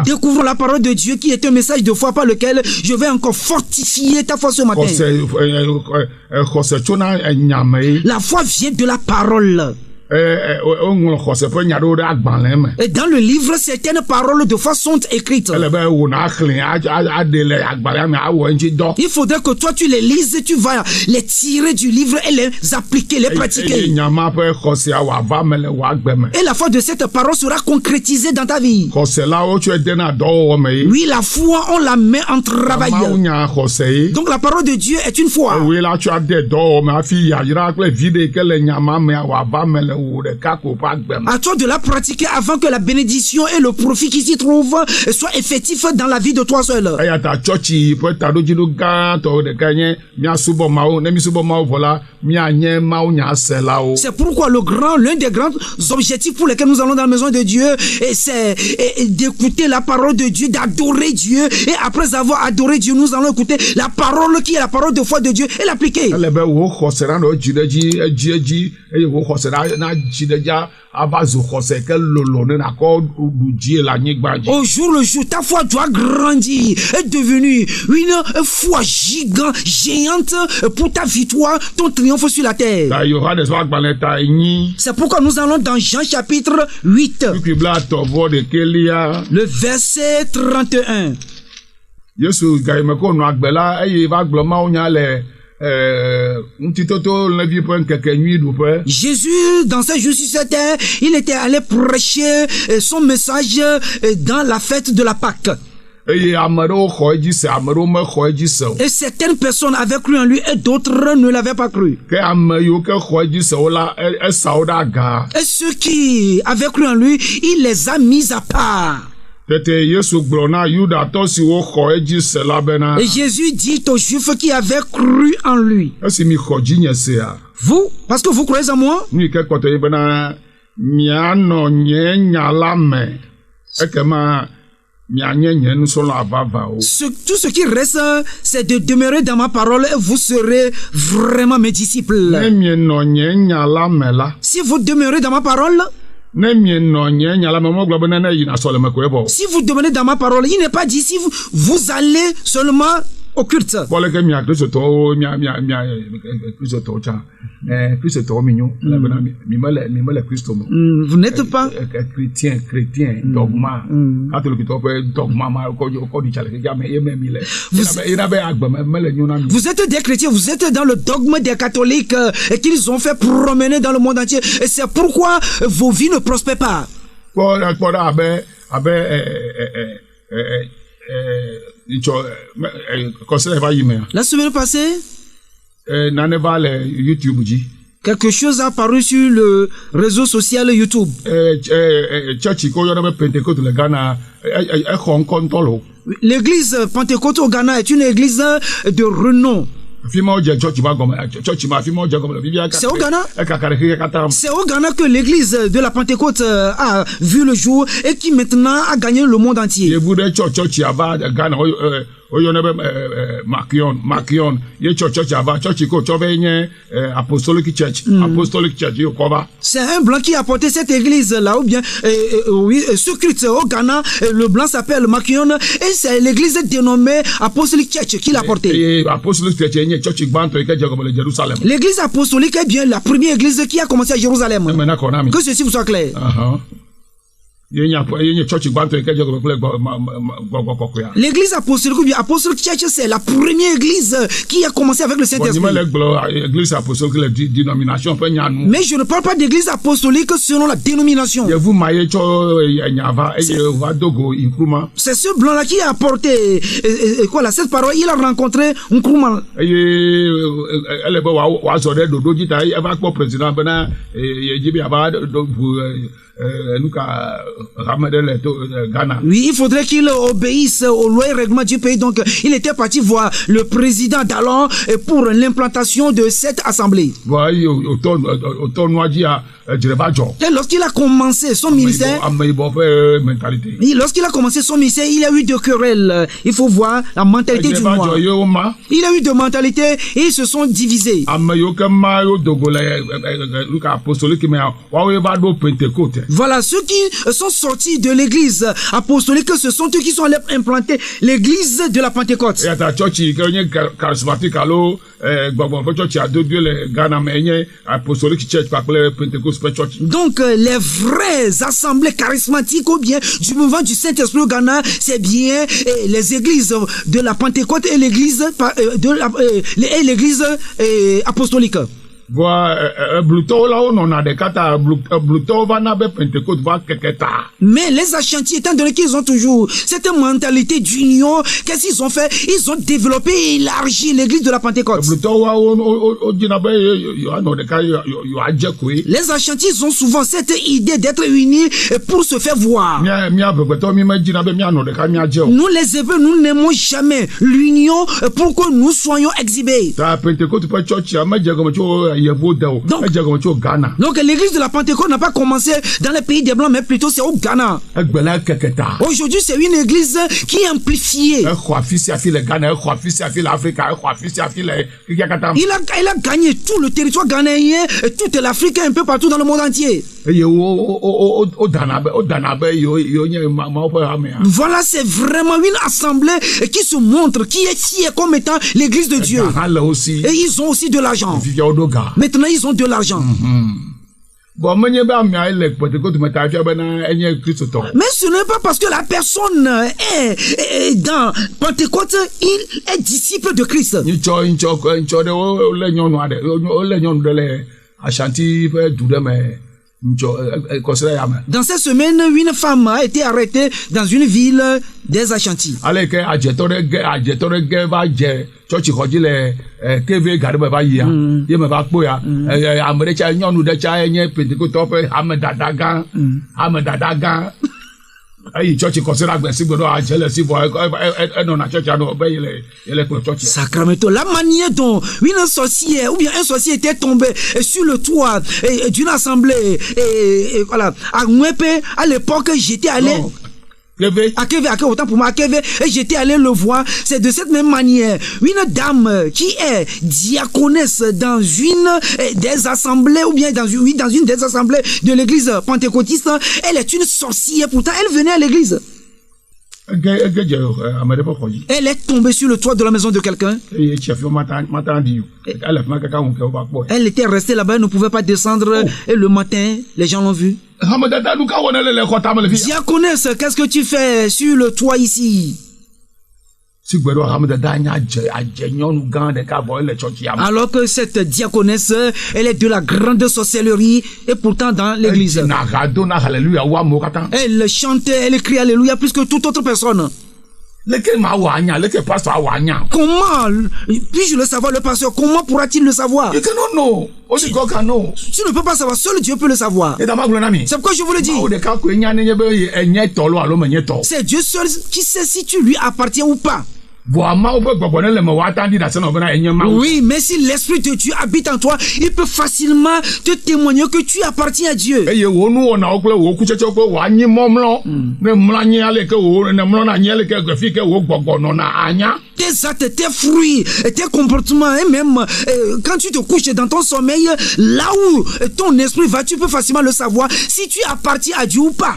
Découvrons la parole de Dieu qui est un message de foi par lequel je vais encore fortifier ta foi ce matin. La foi vient de la parole. Et dans le livre, certaines paroles de foi sont écrites. Il faudrait que toi tu les lises, tu vas les tirer du livre et les appliquer, les pratiquer. Et la foi de cette parole sera concrétisée dans ta vie. Oui, la foi, on la met en travail. Donc la parole de Dieu est une foi. À toi de la pratiquer avant que la bénédiction et le profit qui s'y trouve soient effectifs dans la vie de toi seul. C'est pourquoi l'un des grands objectifs pour lesquels nous allons dans la maison de Dieu, c'est d'écouter la parole de Dieu, d'adorer Dieu, et après avoir adoré Dieu, nous allons écouter la parole qui est la parole de foi de Dieu et l'appliquer. Au jour le jour, ta foi doit grandir et devenir une foi géante pour ta victoire, ton triomphe sur la terre. C'est pourquoi nous allons dans Jean chapitre 8, le verset 31. Jésus, dans ses jours sur cette terre, il était allé prêcher son message dans la fête de la Pâque. Et certaines personnes avaient cru en lui et d'autres ne l'avaient pas cru. Et ceux qui avaient cru en lui, il les a mis à part. Et Jésus dit aux Juifs qui avaient cru en lui: vous, parce que vous croyez en moi, tout ce qui reste, c'est de demeurer dans ma parole et vous serez vraiment mes disciples. Si vous demeurez dans ma parole, si vous demeurez dans ma parole, il n'est pas dit si vous allez seulement au culte. Vous n'êtes pas chrétien, dogma. Vous êtes des chrétiens, vous êtes dans le dogme des catholiques et qu'ils ont fait promener dans le monde entier. Et c'est pourquoi vos vies ne prospèrent pas. La semaine passée, quelque chose a apparu sur le réseau social YouTube. L'église Pentecôte au Ghana est une église de renom. C'est au Ghana. C'est au Ghana que l'église de la Pentecôte a vu le jour et qui maintenant a gagné le monde entier. C'est un blanc qui a porté cette église là, ou bien ce culte au Ghana, le blanc s'appelle Makion et c'est l'église dénommée Apostolic Church qui l'a porté. L'église apostolique est bien la première église qui a commencé à Jérusalem. Que ceci vous soit clair. L'église apostolique ou bien Apostolic Church, c'est la première église qui a commencé avec le Saint-Esprit. Mais je ne parle pas d'église apostolique selon la dénomination. C'est ce blanc-là qui a apporté cette parole. Il a rencontré Nkrumah. Ghana. Oui, il faudrait qu'il obéisse aux lois et règlements du pays. Donc, il était parti voir le président d'alors pour l'implantation de cette assemblée. Et lorsqu'il a commencé son ministère, il a eu de querelles. Il faut voir la mentalité du noir. Il a eu de mentalité et ils se sont divisés. Voilà, ceux qui sont sortis de l'église apostolique, ce sont eux qui sont allés implanter l'église de la Pentecôte. Donc, les vraies assemblées charismatiques ou bien du mouvement du Saint-Esprit au Ghana, c'est bien les églises de la Pentecôte et l'église apostolique. Mais les Ashanti, étant donné qu'ils ont toujours cette mentalité d'union, qu'est-ce qu'ils ont fait? Ils ont développé et élargi l'église de la Pentecôte. Les Ashanti ont souvent cette idée d'être unis pour se faire voir. Nous les Hébreux, nous n'aimons jamais l'union pour que nous soyons exhibés. Donc l'église de la Pentecôte n'a pas commencé dans les pays des Blancs, mais plutôt c'est au Ghana. Aujourd'hui, c'est une église qui est amplifiée. Il a gagné tout le territoire ghanéen, toute l'Afrique, un peu partout dans le monde entier. Voilà, c'est vraiment une assemblée qui se montre, qui est fière comme étant l'église de Dieu. Et ils ont aussi de l'argent. Maintenant, ils ont de l'argent. Mais ce n'est pas parce que la personne est dans Pentecôte, il est disciple de Christ. Dans cette semaine, une femme a été arrêtée dans une ville des Ashanti. Sacramento, la manière dont une sorcière ou bien un sorcier était tombé sur le toit d'une assemblée, voilà, à Mwepe, à l'époque, j'étais allé. À Keve, autant pour moi, à Keve, et j'étais allé le voir. C'est de cette même manière. Une dame qui est diaconesse dans une des assemblées, ou bien dans une des assemblées de l'église pentecôtiste, elle est une sorcière. Pourtant, elle venait à l'église. Elle est tombée sur le toit de la maison de quelqu'un. Elle était restée là-bas, elle ne pouvait pas descendre. Et le matin, les gens l'ont vue. Diaconesse, qu'est-ce que tu fais sur le toit ici? Alors que cette diaconesse, elle est de la grande sorcellerie et pourtant dans l'église. Elle chante, elle crie alléluia plus que toute autre personne. Comment puis-je le savoir, le pasteur? Comment pourra-t-il le savoir? Tu ne peux pas savoir, seul Dieu peut le savoir. C'est pourquoi je vous le dis. C'est Dieu seul qui sait si tu lui appartiens ou pas. Oui, mais si l'Esprit de Dieu habite en toi, il peut facilement te témoigner que tu appartiens à Dieu. Tes actes, tes fruits, tes comportements, et même quand tu te couches dans ton sommeil, là où ton esprit va, tu peux facilement le savoir si tu appartiens à Dieu ou pas.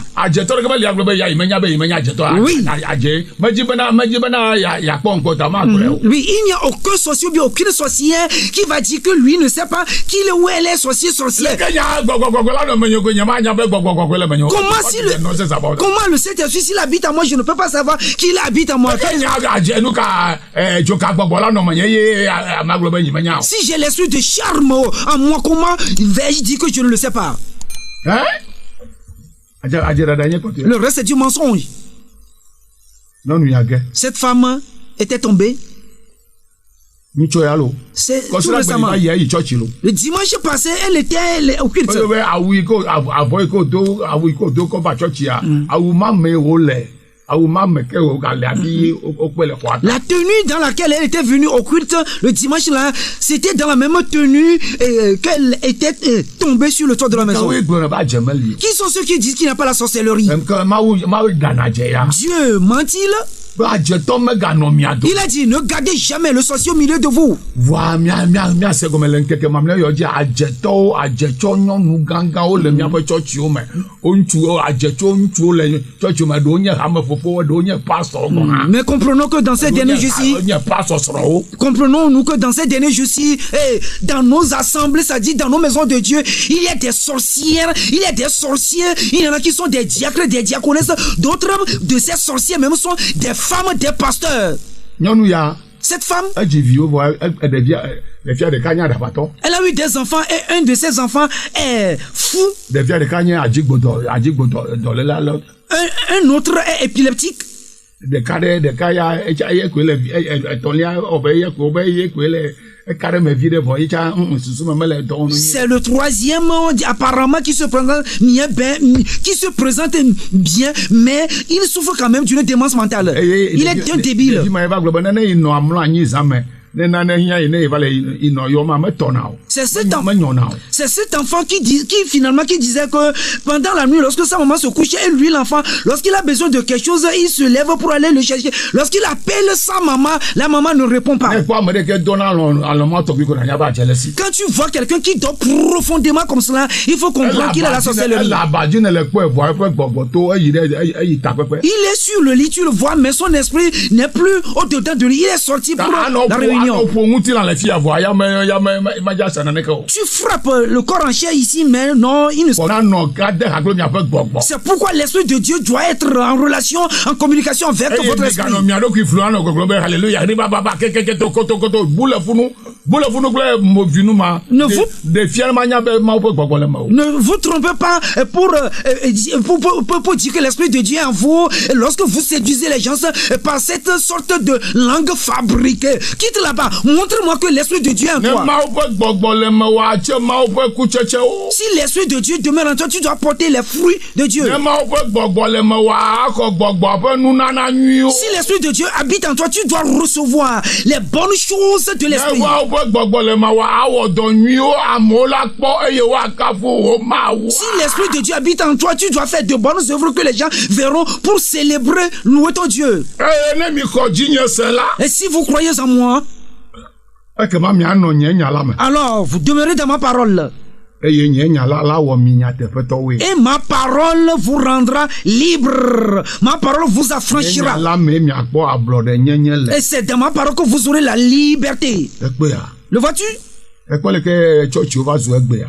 Oui. Oui, il n'y a aucun sorcier ou bien aucune sorcière qui va dire que lui ne sait pas qu'il est ou elle est sorcière. Comment le Saint-Esprit, s'il habite à moi, je ne peux pas savoir qu'il habite à moi. Si j'ai l'esprit de charme en moi, comment vais-je dire que je ne le sais pas? Le reste c'est du mensonge. Cette femme était tombée. C'est tout récemment. Le dimanche passé, elle était au culte. La tenue dans laquelle elle était venue au culte le dimanche là, c'était dans la même tenue qu'elle était tombée sur le toit de la maison. Qui sont ceux qui disent qu'il n'y a pas la sorcellerie? Dieu ment-il? Il a dit, ne gardez jamais le sorcier au milieu de vous. Mais comprenons que dans ces derniers jours-ci, comprenons-nous que dans ces derniers jours-ci, dans nos assemblées, ça dit dans nos maisons de Dieu, il y a des sorcières, il y a des sorciers, il y en a qui sont des diacres, des diaconesses, d'autres de ces sorciers même sont des femmes des pasteurs. Cette femme, elle a eu des enfants et un de ses enfants est fou. Un autre est épileptique. C'est le troisième apparemment qui se présente bien, mais il souffre quand même d'une démence mentale. Il est un débile. C'est cet enfant qui disait que pendant la nuit, lorsque sa maman se couchait, et lui l'enfant, lorsqu'il a besoin de quelque chose, il se lève pour aller le chercher. Lorsqu'il appelle sa maman, la maman ne répond pas. Quand tu vois quelqu'un qui dort profondément comme cela, il faut comprendre qu'il a la sorcellerie. Il est sur le lit, tu le vois, mais son esprit n'est plus au-dedans de lui. Il est sorti pour la réunion. Tu frappes le corps en chair ici, mais non, il ne. C'est pourquoi l'esprit de Dieu doit être en relation, en communication avec votre esprit. Ne vous trompez pas pour dire que l'esprit de Dieu est en vous lorsque vous séduisez les gens par cette sorte de langue fabriquée. Quitte là-bas. Montre-moi que l'esprit de Dieu est en toi. Si l'esprit de Dieu demeure en toi, tu dois porter les fruits de Dieu. Si l'esprit de Dieu habite en toi, tu dois recevoir les bonnes choses de l'esprit. Si l'esprit de Dieu habite en toi, tu dois faire de bonnes œuvres que les gens verront pour célébrer, louer ton Dieu. Et si vous croyez en moi, alors vous demeurez dans ma parole. Et ma parole vous rendra libre. Ma parole vous affranchira. Et c'est dans ma parole que vous aurez la liberté. Le vois-tu?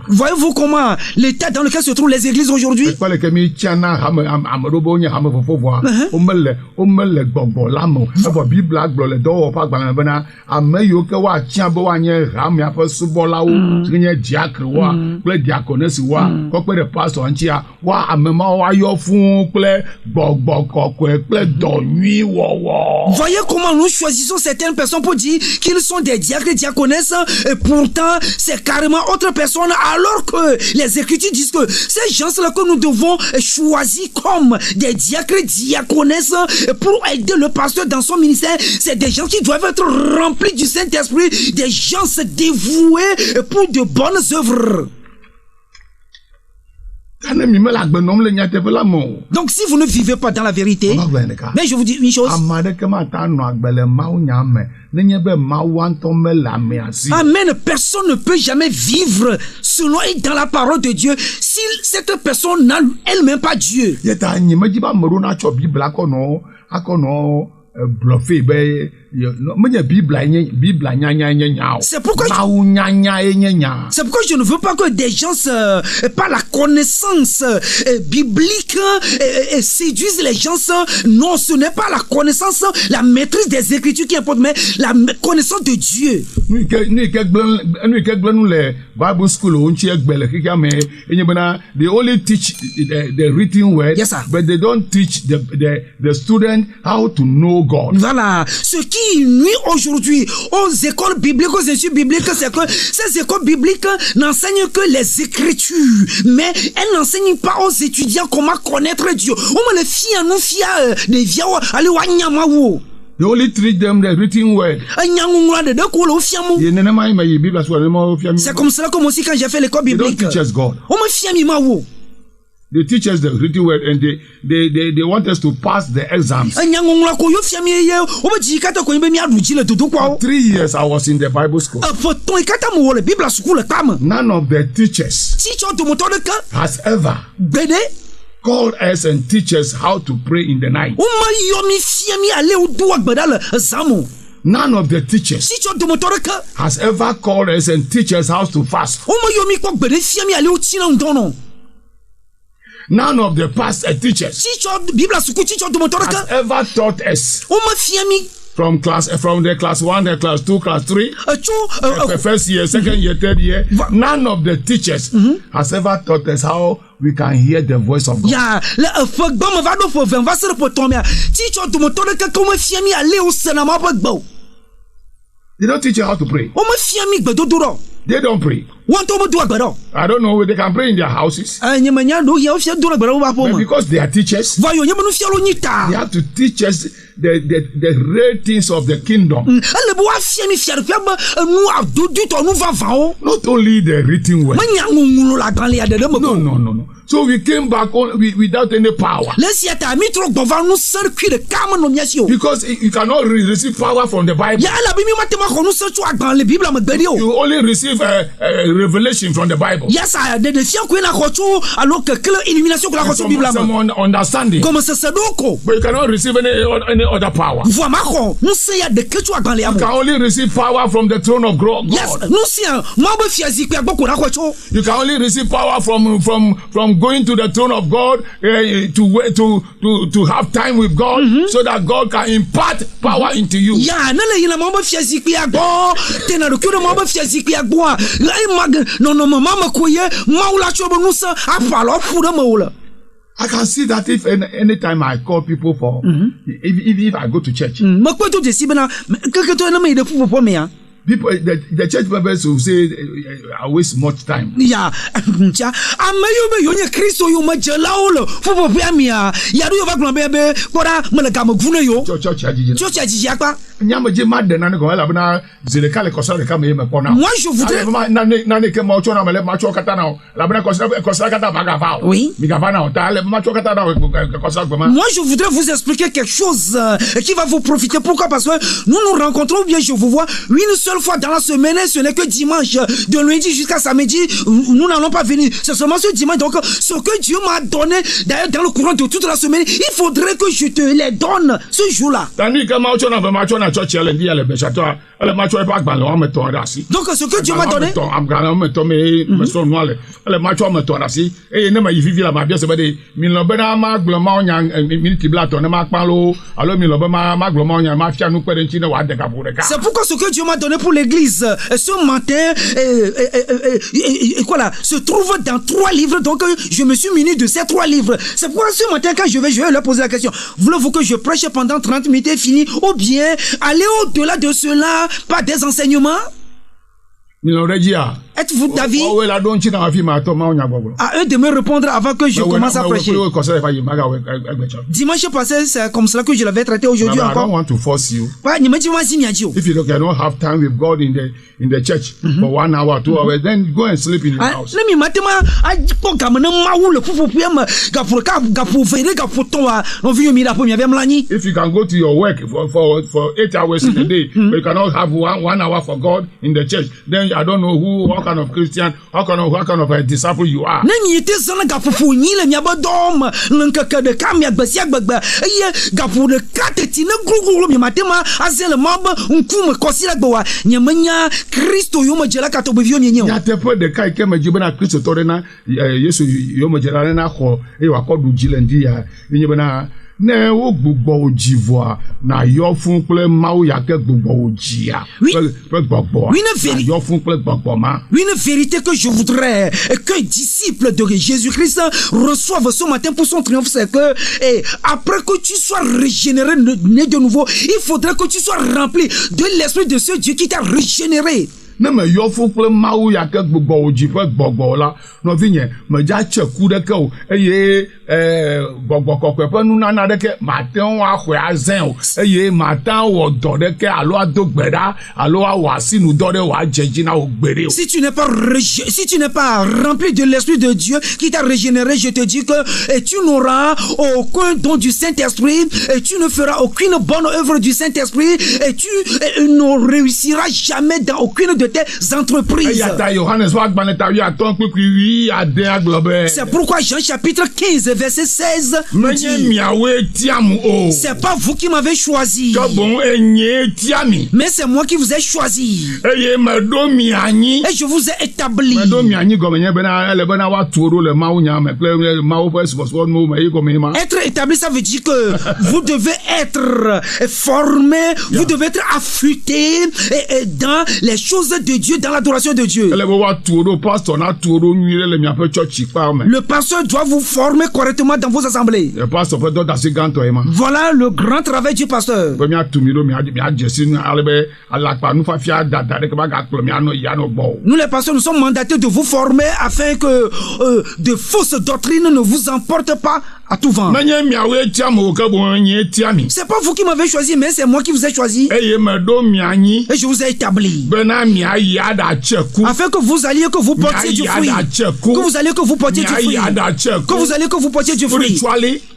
Voyez-vous comment l'état dans lequel se trouvent les églises aujourd'hui? Voyez comment nous choisissons certaines personnes pour dire qu'ils sont des diacres et diaconesses, et pourtant c'est carrément autre personne, alors que les Écritures disent que ces gens-là que nous devons choisir comme des diacres et diaconesses pour aider le pasteur dans son ministère, c'est des gens qui doivent être remplis du Saint-Esprit, des gens dévoués pour de bonnes œuvres. Donc si vous ne vivez pas dans la vérité, mais je vous dis une chose, Amen, personne ne peut jamais vivre selon et dans la parole de Dieu si cette personne n'a elle-même pas Dieu. C'est pourquoi je ne veux pas que des gens par la connaissance biblique séduisent les gens. Non, ce n'est pas la connaissance, la maîtrise des Écritures qui importe, mais la connaissance de Dieu. They only teach the written word, yes, but they don't teach the student how to know know God. Voilà. Ce qui nuit aujourd'hui aux écoles bibliques, aux instituts bibliques, c'est que ces écoles bibliques n'enseignent que les Écritures, mais elles n'enseignent pas aux étudiants comment connaître Dieu. On me le fie à nous fia des vieux allez wanyamawo. They only treat them the written word. C'est comme cela comme aussi quand j'ai fait l'école They don't biblique. teach us God. On me fie à mimawo. They teach us the written word and they want us to pass the exams. 3 years I was in the Bible school. None of the teachers has ever called us and teach us how to pray in the night. None of the teachers has ever called us and teach us how to fast. None of the past teachers has ever taught us from the class 1, the class 2, class 3, the first year, second year, third year. None of the teachers has ever taught us how we can hear the voice of God. They don't teach you how to pray. They don't pray. I don't know, they can pray in their houses. But because they are teachers, they have to teach us the real things of the kingdom. Not only the written word. No. So we came back without any power. Because you cannot receive power from the Bible. You only receive revelation from the Bible. Some understanding. But you cannot receive any other power. You can only receive power from the throne of God. You can only receive power from going to the throne of God to have time with God, so that God can impart power into you. I can see that if any time I call people for, if I go to church, people, the church members will say, I waste much time. Moi je voudrais vous expliquer quelque chose qui va vous profiter. Pourquoi? Parce que nous nous rencontrons bien, je vous vois une seule fois dans la semaine, ce n'est que dimanche, de lundi jusqu'à samedi, nous n'allons pas venir, c'est seulement ce dimanche. Donc ce que Dieu m'a donné d'ailleurs dans le courant de toute la semaine, il faudrait que je te les donne ce jour-là. Donc ce que Dieu m'a donné, c'est pourquoi ce que Dieu m'a donné pour l'église ce matin se trouve dans 3 livres. Donc je me suis muni de ces 3 livres. C'est pourquoi ce matin quand je vais leur poser la question: voulez-vous que je prêche pendant 30 minutes et fini, ou bien aller au-delà de cela par des enseignements? Êtes-vous d'avis? À eux de me répondre avant que je commence à prêcher. Dimanche passé, c'est comme cela que je l'avais traité. Aujourd'hui encore. I don't want to force you. If you cannot have time with God in the church for 1 hour, 2 hours, then go and sleep in your house. If you can go to your work for 8 hours in a day, but you cannot have 1 hour for God in the church, then I don't know what kind of Christian, what kind of a disciple you are. ne wo gbogbo ojivoa na yo fun ple mawu ya ke gbogbo ojia pe gbogbo na yo fun ple gbogbo ma. Une vérité que je voudrais qu'un disciple de Jésus-Christ reçoive ce matin pour son triomphe, c'est que après que tu sois régénéré, né de nouveau, il faudrait que tu sois rempli de l'esprit de ce Dieu qui t'a régénéré. Ne me yo fun ple mawu ya ke gbogbo oji pe gbogbo la no vinye me ja cheku de ke o eye gbogbo kokwe pe nu nana de ke maten wa hwe azen o eye matan wo do de ke alo adogbeda alo wa sinu do de wa jeji na o gbere o. Si tu n'es pas rempli de l'esprit de Dieu qui t'a régénéré, je te dis que tu n'auras aucun don du Saint-Esprit, et tu ne feras aucune bonne œuvre du Saint-Esprit, et tu ne réussiras jamais dans aucune de tes entreprises. C'est pourquoi Jean chapitre 15 verset 16 me dit, c'est pas vous qui m'avez choisi, mais c'est moi qui vous ai choisi, et je vous ai établi. Être établi, ça veut dire que vous devez être formé, vous devez être affûté dans les choses de Dieu, dans l'adoration de Dieu. Le pasteur doit vous former correctement dans vos assemblées. Voilà le grand travail du pasteur. Nous les pasteurs, nous sommes mandatés de vous former afin que de fausses doctrines ne vous emportent pas à tout vent. C'est pas vous qui m'avez choisi, mais c'est moi qui vous ai choisi. Et je vous ai établi. Afin que vous alliez, que vous portiez du fruit. Que vous alliez, que vous portiez du fruit. Que vous alliez, que vous portiez du fruit.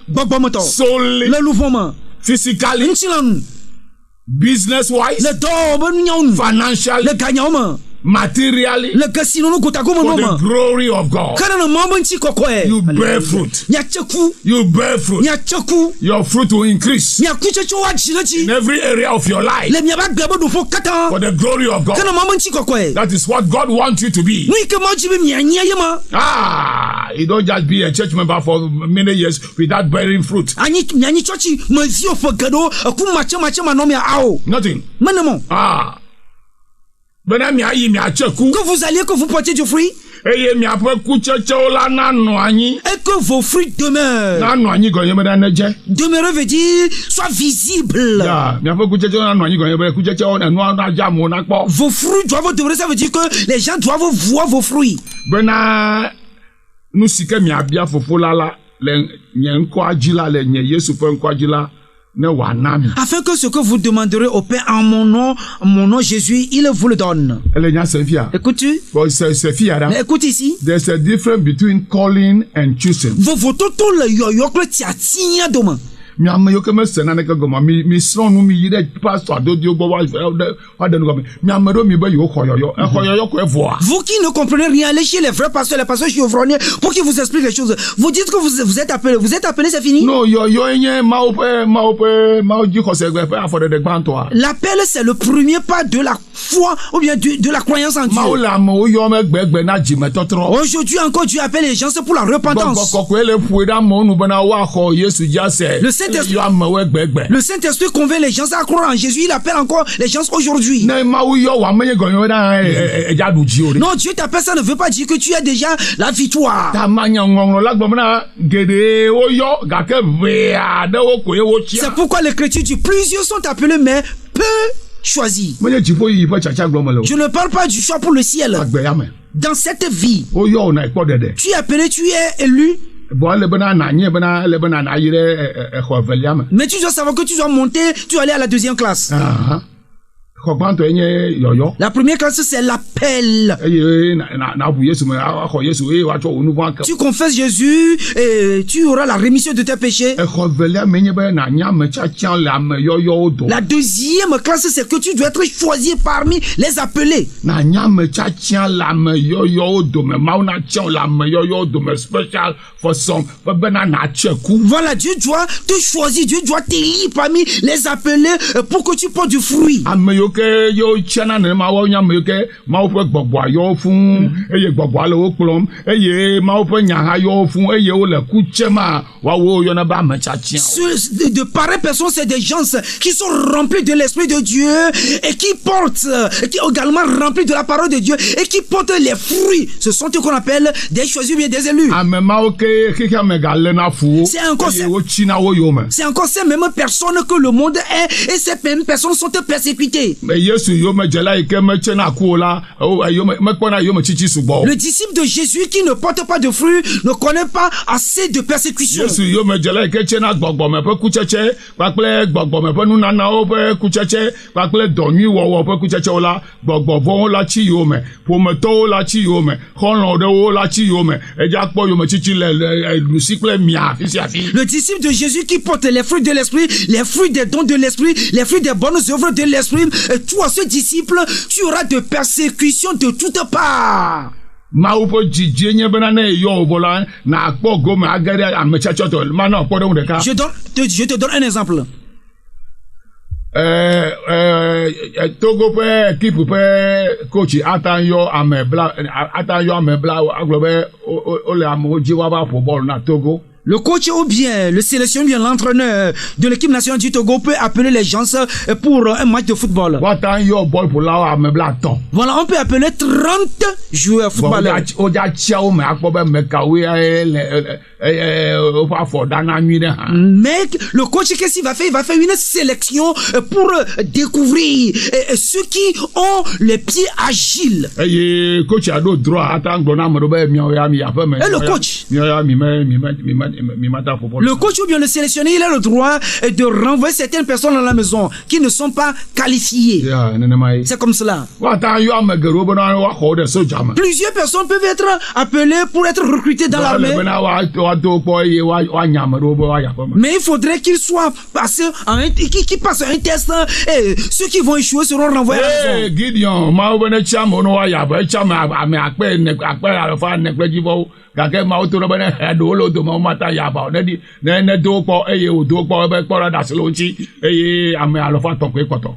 Le mouvement. Physically. Business wise. Le financial. Le gagnant. Materially, for the glory of God, you bear fruit. You bear fruit. Your fruit will increase in every area of your life for the glory of God. That is what God wants you to be. You don't just be a church member for many years without bearing fruit. Nothing. Que vous alliez, que vous portiez du fruit, et que vos fruits demeurent. Demeurer veut dire soit visible. Vos fruits doivent demeurer, ça veut dire que les gens doivent voir vos fruits. Afin que ce que vous demanderez au Père en mon nom Jésus, il vous le donne. Écoutes-tu? Écoute ici. There's a difference between calling and choosing. Vous qui ne comprenez rien, allez chez les vrais pasteurs, les pasteurs chevronnés, pour qu'ils vous expliquent les choses. Vous dites que vous êtes appelé. Vous êtes appelé, c'est fini? Non, l'appel, c'est le premier pas de la foi ou bien de la croyance en Dieu. Aujourd'hui encore, Dieu appelle les gens pour la repentance. Le Saint-Esprit convainc les gens à croire en Jésus. Il appelle encore les gens aujourd'hui. Non, Dieu t'appelle, ça ne veut pas dire que tu as déjà la victoire. C'est pourquoi l'Écriture dit plusieurs sont appelés, mais peu choisis. Je ne parle pas du choix pour le ciel. Dans cette vie, tu es appelé, tu es élu. Mais tu dois savoir que tu dois monter, tu dois aller à la deuxième classe. La première classe, c'est l'appel. Tu confesses Jésus et tu auras la rémission de tes péchés. La deuxième classe, c'est que tu dois être choisi parmi les appelés. Voilà, Dieu doit te choisir, Dieu doit t'élire parmi les appelés pour que tu portes du fruit. ke yo tiana ne ma wo nyame ke ma wo gbogbo yo fun eye gbogbo le wo kplom eye ma wo nya ha yo fun eye wo le kuchema wa wo yo na ba machachi. De pareilles personnes, c'est des gens qui sont remplis de l'Esprit de Dieu et qui portent, qui sont également remplis de la parole de Dieu et qui portent les fruits. Ce sont eux qu'on appelle des choisis ou bien des élus. C'est encore ces mêmes personnes que le monde est et ces mêmes personnes sont persécutées. Le disciple de Jésus qui ne porte pas de fruits ne connaît pas assez de persécutions. Le disciple de Jésus qui porte les fruits de l'esprit, les fruits des dons de l'esprit, les fruits des bonnes œuvres de l'esprit, et toi, ce disciple, tu auras de persécutions de toutes parts. Je te donne un exemple. Togo pe équipe pe coach atanyo amebla aglobe ole amoji wa ba football na Togo. Le coach ou bien le sélectionneur, bien l'entraîneur de l'équipe nationale du Togo peut appeler les gens pour un match de football. Voilà, on peut appeler 30 joueurs footballeurs. Mais le coach, qu'est-ce qu'il va faire? Il va faire une sélection pour découvrir ceux qui ont les pieds agiles. Et le coach ou bien le sélectionné, il a le droit de renvoyer certaines personnes à la maison qui ne sont pas qualifiées. C'est comme cela. Plusieurs personnes peuvent être appelées pour être recrutées dans l'armée. Mais il faudrait qu'ils soient passés qui passent un test et ceux qui vont échouer seront renvoyés à la maison.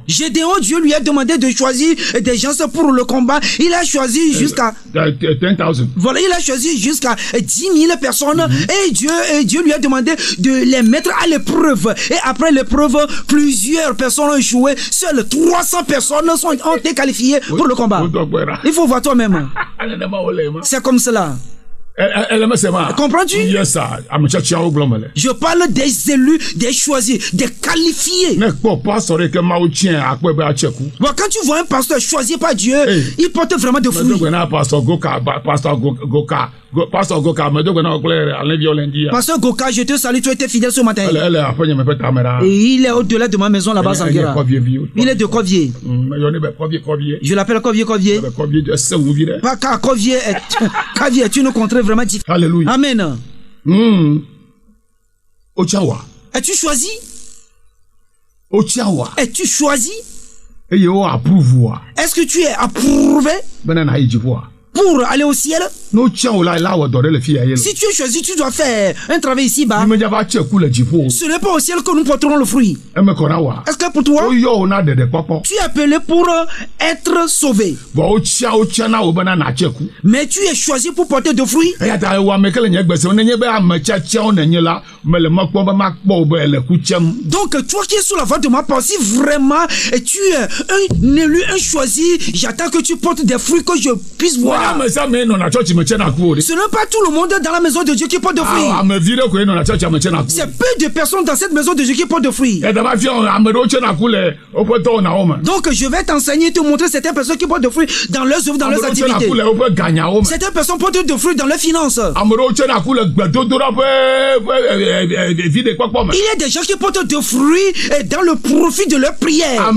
Gédéon, Dieu lui a demandé de choisir des gens pour le combat. Il a choisi jusqu'à 10,000. Voilà, il a choisi jusqu'à 10 000 personnes et Dieu lui a demandé de les mettre à l'épreuve. Et après l'épreuve, plusieurs personnes ont échoué. Seules 300 personnes ont été qualifiées pour le combat. Il faut voir toi-même. C'est comme cela. Comprends-tu? Je parle des élus, des choisis, des qualifiés. Bon, quand tu vois un pasteur choisi par Dieu, il porte vraiment de fruits. Pasteur Goka, je te salue, tu étais fidèle ce matin. Et il est au-delà de ma maison là-bas, Sanguera. Il est de Corvier. Je l'appelle Corvier. Pas car Corvier est une contrée vraiment difficile. Alléluia. Amen. Ochawa. Es-tu choisi? Ochawa. Es-tu choisi? Est-ce que tu es approuvé pour aller au ciel? Si tu es choisi, tu dois faire un travail ici-bas. Ce n'est pas au ciel que nous porterons le fruit. Est-ce que pour toi, tu es appelé pour être sauvé? Mais tu es choisi pour porter de fruits. Donc toi qui es sous la voie de ma part, si vraiment tu es un élu, un choisi, j'attends que tu portes des fruits que je puisse voir. Ce n'est pas tout le monde dans la maison de Dieu qui porte de fruits. C'est peu de personnes dans cette maison de Dieu qui portent de fruits. Donc je vais t'enseigner, te montrer certaines personnes qui portent de fruits dans leurs œuvres, dans leurs activités. Certaines personnes portent de fruits dans leurs finances. Il y a des gens qui portent de fruits dans le profit de leur prière.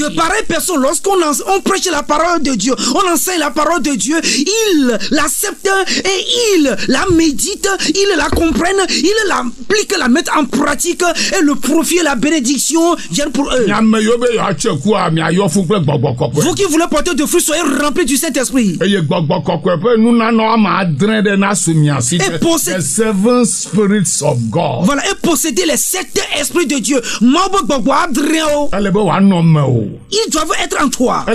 De pareilles personnes, lorsqu'on prêche la parole de Dieu, on enseigne la parole de Dieu, ils l'acceptent et ils la méditent, ils la comprennent, ils l'appliquent, la mettent en pratique et le profit et la bénédiction viennent pour eux. Vous qui voulez porter de fruits, soyez remplis du Saint-Esprit. Et posséder. The 7 spirits of God. Voilà, et posséder les 7 esprits de Dieu. Ils doivent être en toi.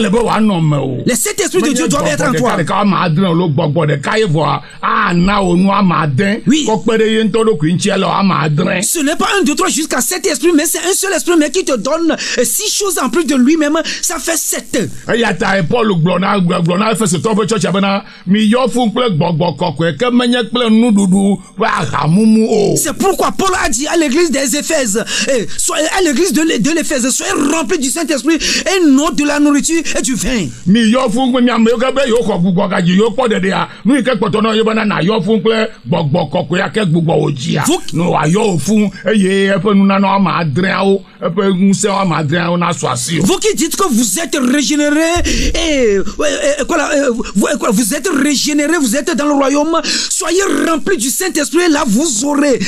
Les 7 esprits de Dieu doivent être en toi. Oui. Ce n'est pas 1, 2, 3 jusqu'à 7 esprits, mais c'est un seul esprit, mais qui te donne 6 choses en plus de lui-même. Ça fait 7. C'est pourquoi Paul a dit à l'église des Éphèses, à l'église de l'Éphèse, soyez remplis du Saint-Esprit et non de la nourriture et du vin. Vous qui dites que vous êtes régénérés et vous êtes régénérés, vous êtes dans le royaume, soyez remplis du Saint-Esprit, là vous aurez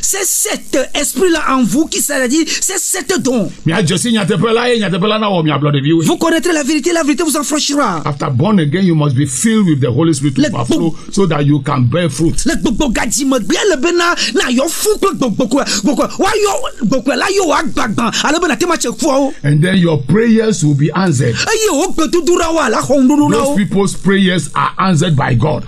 ces 7 esprits-là en vous qui c'est-à-dire ces 7 dons. Vous connaîtrez la vérité vous en franchira. After born again, you must be filled with the Holy Spirit to overflow so that you can bear fruit. And then your prayers will be answered. Those people's prayers are answered by God.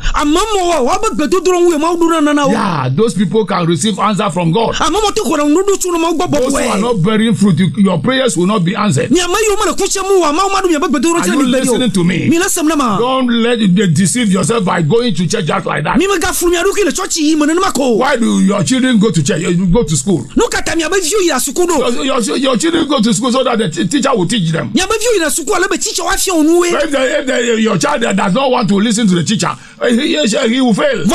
Yeah, those people can receive answer from God. Those who are not bearing fruit, your prayers will not be answered. Are you listening to me? Don't let you deceive yourself by going to church just like that. Why do your children go to church? You go to school. Your children go to school so that the teacher will teach them. If your child does not want to listen to the teacher, he will fail.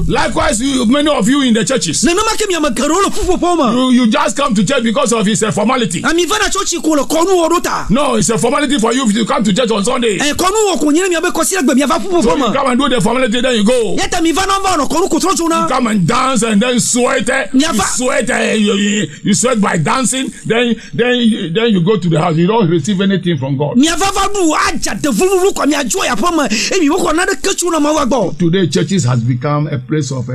Likewise, many of you in the churches, you just come to church because of it's a formality. No, it's a formality for you if you come to church on Sunday. So you come and do the formality, then you go. You come and dance and then sweat. You sweat by dancing. Then you go to the house. You don't receive anything from God. Today, churches has become a place of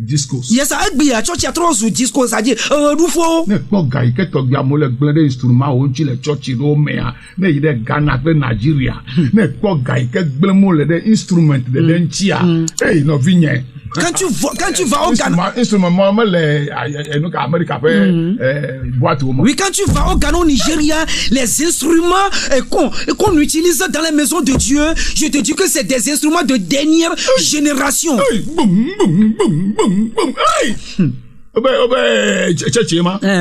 discourse. Yes, I be a church atroce discourse. I did. Ne kpɔ ga yi ke tɔgbi amewo le gblẽ ɖe instrument wo ŋuti le church ɖewo mea ne yi ɖe Ghana kple Nigeria ne kpɔ ga yi ke gblẽm wole ɖe instrument ɖe ŋutia eye nɔvi nye. Quand tu vas au Ghana. Oui, quand tu vas au Ghana, au Nigeria, les instruments qu'on utilise dans les maisons de Dieu, je te dis que c'est des instruments de dernière génération.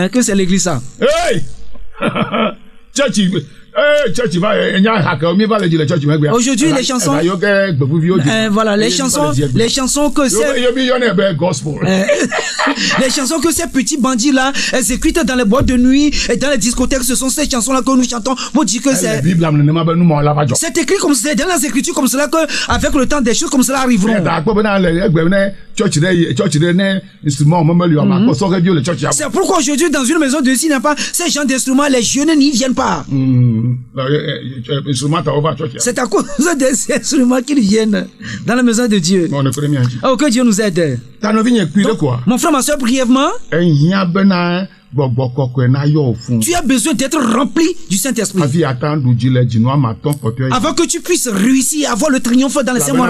Que c'est l'église ça? Aujourd'hui, les chansons, voilà, les chansons que c'est, les chansons que ces petits bandits là exécutent dans les boîtes de nuit et dans les discothèques, ce sont ces chansons là que nous chantons. Pour dire que c'est écrit comme c'est dans les écritures comme cela que avec le temps des choses comme cela arriveront. C'est pourquoi aujourd'hui dans une maison de Dieu, s'il n'y a pas ces genres d'instruments, les jeunes n'y viennent pas. C'est à cause des instruments qu'ils viennent dans la maison de Dieu. Oh, que Dieu nous aide. Donc, mon frère, ma soeur, brièvement, tu as besoin d'être rempli du Saint-Esprit avant que tu puisses réussir à avoir le triomphe dans les 5 mois.